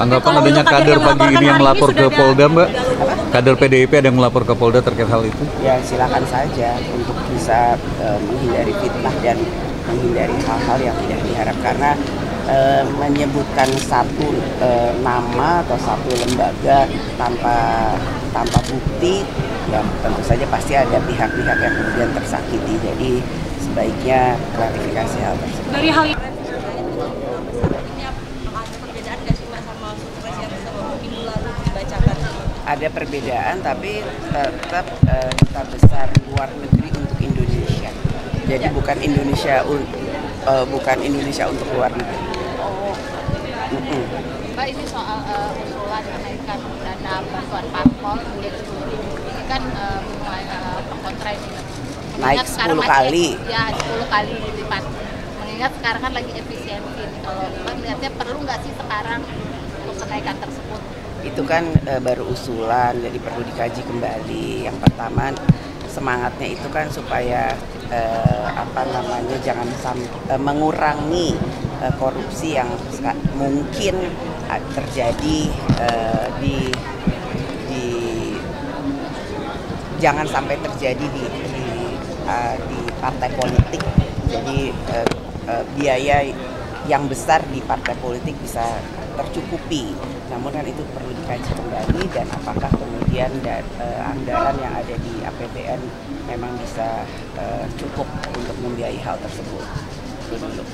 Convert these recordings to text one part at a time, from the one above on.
Tanggapan adanya kader pagi ini yang melapor ke Polda, Mbak? Kader PDIP ada yang melapor ke Polda terkait hal itu? Ya silakan saja untuk bisa menghindari fitnah dan menghindari hal-hal yang tidak diharapkan. Karena menyebutkan satu nama atau satu lembaga tanpa bukti, ya tentu saja pasti ada pihak-pihak yang kemudian tersakiti. Jadi sebaiknya klarifikasi hal tersebut. Dari hal ini ada perbedaan, tapi tetap duta besar luar negeri untuk Indonesia. Jadi bukan Indonesia untuk luar negeri. Mbak, ini soal usulan kenaikan dana bantuan parpol menjadi 10.000 ini kan mulai kontra ini. Naik 10 kali. Ya 10 kali lipat. Mengingat sekarang kan lagi efisiensi. Kalau Mbak melihatnya perlu nggak sih sekarang untuk kenaikan tersebut? Itu kan baru usulan, jadi perlu dikaji kembali. Yang pertama semangatnya itu kan supaya jangan mengurangi korupsi yang mungkin terjadi jangan sampai terjadi di partai politik. Jadi biaya yang besar di partai politik bisa tercukupi. Namun kan itu perlu dikaji kembali, dan apakah kemudian anggaran yang ada di APBN memang bisa cukup untuk membiayai hal tersebut. Itu dulu.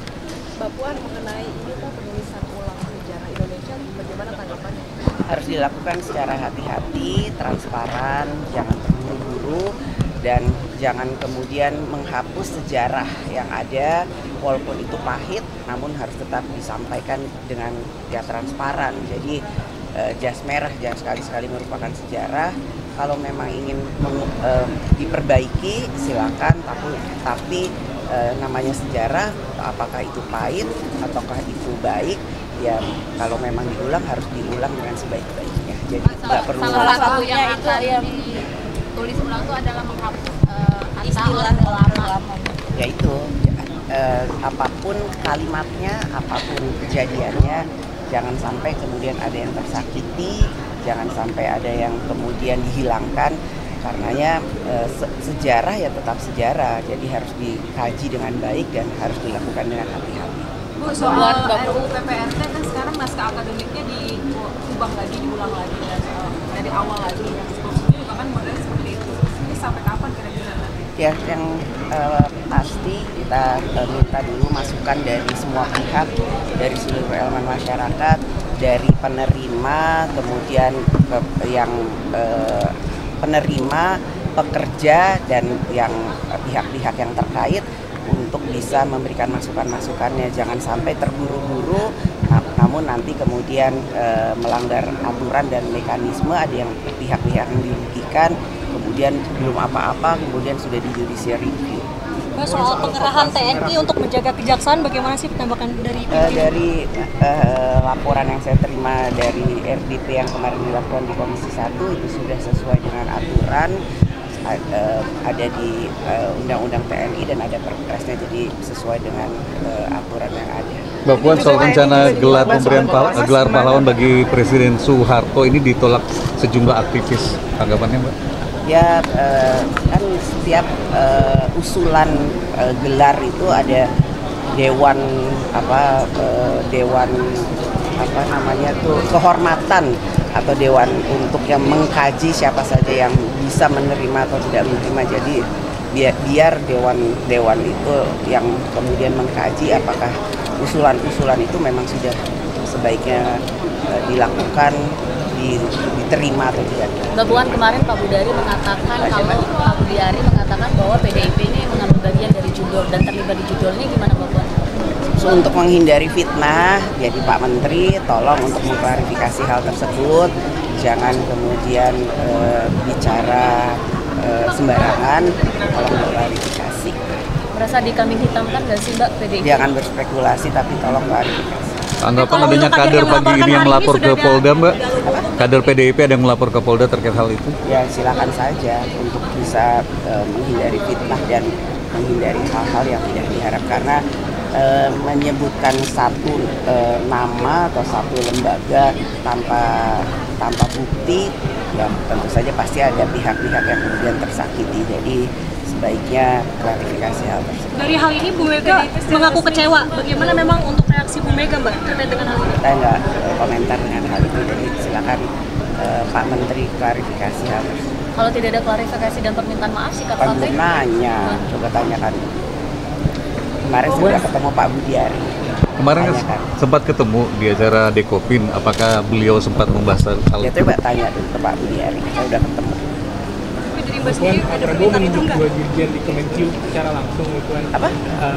Mbak Puan, mengenai ini Pak, penulisan ulang sejarah Indonesia, bagaimana tanggapannya? Harus dilakukan secara hati-hati, transparan, jangan terburu-buru, dan jangan kemudian menghapus sejarah yang ada, walaupun itu pahit, namun harus tetap disampaikan dengan transparan. Jadi jas merah jangan sekali-sekali merupakan sejarah. Kalau memang ingin diperbaiki silakan, tapi namanya sejarah, apakah itu pahit ataukah itu baik, ya kalau memang diulang harus diulang dengan sebaik-baiknya. Jadi nggak perlu. Salah satu yang akan ditulis ulang itu adalah menghapus istilah lama. Yaitu apapun kalimatnya, apapun kejadiannya, jangan sampai kemudian ada yang tersakiti, jangan sampai ada yang kemudian dihilangkan. Karenanya sejarah ya tetap sejarah, jadi harus dikaji dengan baik dan harus dilakukan dengan hati-hati. Bu, soal RUU PPRT kan sekarang naskah akademiknya diubah lagi, diulang lagi, dan dari awal lagi. Yang sebelumnya juga kan modelnya seperti itu. Ini sampai kapan kira-kira nanti? Ya, yang pasti kita minta dulu masukan dari semua pihak, dari seluruh elemen masyarakat, dari penerima, kemudian yang penerima, pekerja, dan yang pihak-pihak yang terkait untuk bisa memberikan masukan-masukannya. Jangan sampai terburu-buru, namun nanti kemudian melanggar aturan dan mekanisme, ada yang pihak-pihak yang dirugikan, kemudian belum apa-apa, kemudian sudah di judicial review. Soal pengerahan TNI untuk menjaga kejaksaan, bagaimana sih penambahan dari dari laporan yang saya terima dari RDP yang kemarin dilakukan di Komisi 1, itu sudah sesuai dengan aturan, ada di Undang-Undang TNI dan ada perpresnya, jadi sesuai dengan aturan yang ada. Mbak Puan, soal rencana gelar pemberian gelar pahlawan bagi Presiden Soeharto ini ditolak sejumlah aktivis, tanggapannya Mbak? Ya kan setiap usulan gelar itu ada dewan kehormatan atau dewan untuk yang mengkaji siapa saja yang bisa menerima atau tidak menerima. Jadi biar dewan itu yang kemudian mengkaji apakah usulan-usulan itu memang sudah sebaiknya dilakukan, diterima atau tidak. Mbak Puan, kemarin Pak Budari mengatakan bahwa PDIP ini mengambil bagian dari judul dan terlibat di judulnya, gimana Mbak Puan? So, untuk menghindari fitnah, jadi Pak Menteri tolong untuk mengklarifikasi hal tersebut, jangan kemudian bicara sembarangan, tolong klarifikasi. Merasa dikambing hitamkan nggak sih Mbak PDIP? Jangan berspekulasi tapi tolong klarifikasi. Tanggapan adanya kader pagi ini yang melapor ke Polda, Mbak? Kader PDIP ada yang melapor ke Polda terkait hal itu? Ya silakan saja untuk bisa menghindari fitnah dan menghindari hal-hal yang tidak diharapkan. Karena menyebutkan satu nama atau satu lembaga tanpa bukti, ya tentu saja pasti ada pihak-pihak yang kemudian tersakiti. Jadi sebaiknya klarifikasi hal tersebut. Dari hal ini Bu Mega mengaku kecewa. Bagaimana memang untuk reaksi Bu Mega Mbak terkait dengan hal ini? Kita nggak komentar dengan hal itu, jadi silakan Pak Menteri klarifikasi hal tersebut. Kalau tidak ada klarifikasi dan permintaan maaf, sikap Pak partai? belum nanya, coba tanyakan. Kemarin sudah ketemu Pak Budiari. Kemarin kan Tanyakan. sempat ketemu di acara Dekopin, apakah beliau sempat membahas hal Ya itu? coba tanya dulu ke Pak Budiari, saya udah ketemu. Tapi dari Mbak Puan, sendiri Pak ada Prabowo permintaan itu menunjuk enggak? dua dirjen di Kemenq secara langsung, Puan. Apa?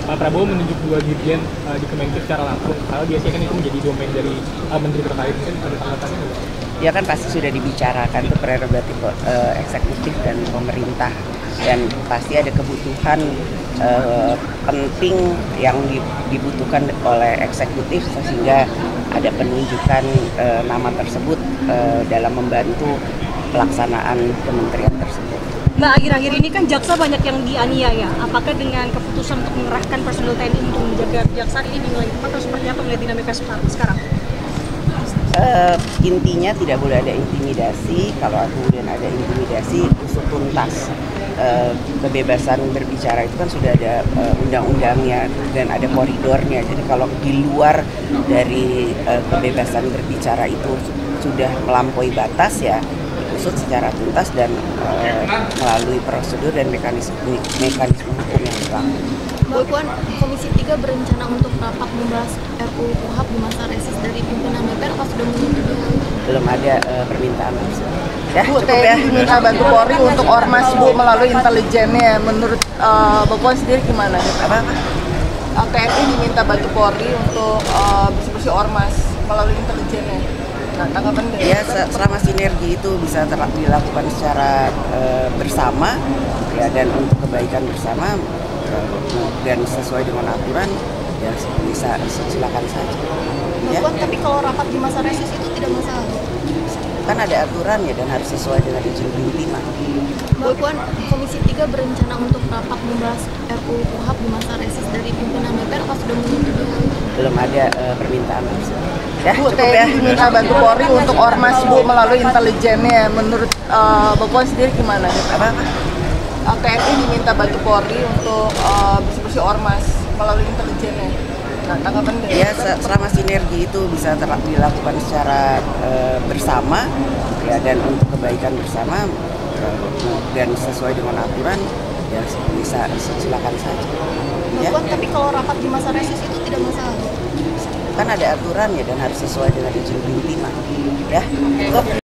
Pak Prabowo menunjuk dua dirjen di Kemenq secara langsung. Kalau biasanya kan itu menjadi domain dari menteri terkait, mungkin ada tanggapannya nggak? Ya kan pasti sudah dibicarakan, itu prerogatif eksekutif dan pemerintah, dan pasti ada kebutuhan penting yang dibutuhkan oleh eksekutif sehingga ada penunjukan nama tersebut dalam membantu pelaksanaan kementerian tersebut. Mbak, akhir-akhir ini kan jaksa banyak yang dianiaya. Apakah dengan keputusan untuk mengerahkan personel TNI untuk menjaga kejaksaan ini dinilai tepat atau seperti apa melihat dinamika sekarang? Intinya tidak boleh ada intimidasi. Kalau kemudian ada intimidasi, usut tuntas. Kebebasan berbicara itu kan sudah ada undang-undangnya dan ada koridornya. Jadi kalau di luar dari kebebasan berbicara itu sudah melampaui batas, ya diusut secara tuntas dan melalui prosedur dan mekanisme hukum yang berlaku. Mbak Puan, Komisi 3 berencana untuk rapat membahas RUU KUHP di masa reses dari pimpinan DPR apa sudah menyetujui? Belum ada permintaan tersebut. Ya, Bu, cukup ya. TNI diminta bantu Polri untuk ormas Bu melalui intelijennya. Menurut Mbak Puan sendiri gimana? Apa? TNI diminta bantu Polri untuk bersih-bersih ormas melalui intelijennya. Nah, tanggapan dari Ya, selama sinergi itu bisa dilakukan secara bersama, ya, dan untuk kebaikan bersama dan sesuai dengan aturan, ya bisa silakan saja. Mbak Ya, Puan, tapi kalau rapat di masa reses itu tidak masalah. kan ada aturannya dan harus sesuai dengan izin pimpinan. Mbak Puan, Komisi 3 berencana untuk rapat membahas RUU KUHP di masa reses dari pimpinan DPR apa sudah menyetujui? Belum ada permintaan tersebut. Ya, Bu, cukup ya. TNI diminta bantu Polri untuk ormas Bu melalui intelijennya. Menurut Mbak Puan sendiri gimana? Apa? TNI diminta bantu Polri untuk bersih-bersih ormas melalui intelijennya. Nah, tanggapan dari Ya, selama sinergi itu bisa dilakukan secara bersama, ya, dan untuk kebaikan bersama dan sesuai dengan aturan, ya bisa silakan saja. Mbak Ya, Puan, tapi kalau rapat di masa reses itu tidak masalah. kan ada aturannya dan harus sesuai dengan izin pimpinan. Ya, cukup.